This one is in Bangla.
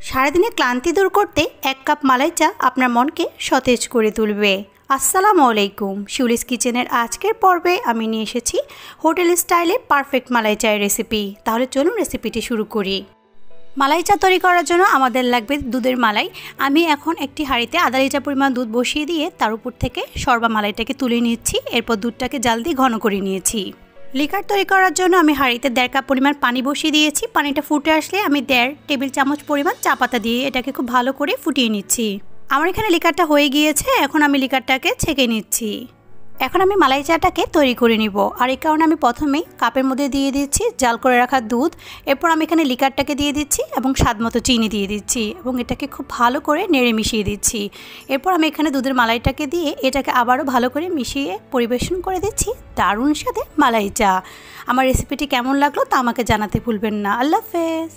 সারাদিনে ক্লান্তি দূর করতে 1 কাপ মালাই চা আপনার মনকে সতেজ করে তুলবে। আসসালামু আলাইকুম। শিউলিস কিচেনের আজকের পর্বে আমি নিয়ে এসেছি হোটেল স্টাইলে পারফেক্ট মালাই চায়ের রেসিপি। তাহলে চলুন রেসিপিটি শুরু করি। মালাই চা তৈরি করার জন্য আমাদের লাগবে দুধের মালাই। আমি এখন একটি হাঁড়িতে আধা লিটার পরিমাণ দুধ বসিয়ে দিয়ে তার উপর থেকে সরবা মালাইটাকে তুলে নিচ্ছি। এরপর দুধটাকে জাল দিয়ে ঘন করে নিয়েছি। লিকার তৈরি করার জন্য আমি হাঁড়িতে 1.5 কাপ পরিমাণ পানি বসিয়ে দিয়েছি। পানিটা ফুটে আসলে আমি 1.5 টেবিল চামচ পরিমাণ চা পাতা দিয়ে এটাকে খুব ভালো করে ফুটিয়ে নিচ্ছি। আমার এখানে লিকারটা হয়ে গিয়েছে। এখন আমি লিকারটাকে ছেঁকে নিচ্ছি। এখন আমি মালাই চাটাকে তৈরি করে নিব। আর এই কারণে আমি প্রথমেই কাপের মধ্যে দিয়ে দিচ্ছি জাল করে রাখা দুধ। এরপর আমি এখানে লিকারটাকে দিয়ে দিচ্ছি এবং স্বাদমতো চিনি দিয়ে দিচ্ছি এবং এটাকে খুব ভালো করে নেড়ে মিশিয়ে দিচ্ছি। এরপর আমি এখানে দুধের মালাইটাকে দিয়ে এটাকে আবারও ভালো করে মিশিয়ে পরিবেশন করে দিচ্ছি দারুণ স্বাদে মালাই চা। আমার রেসিপিটি কেমন লাগলো তা আমাকে জানাতে ভুলবেন না। আল্লাহ হাফেজ।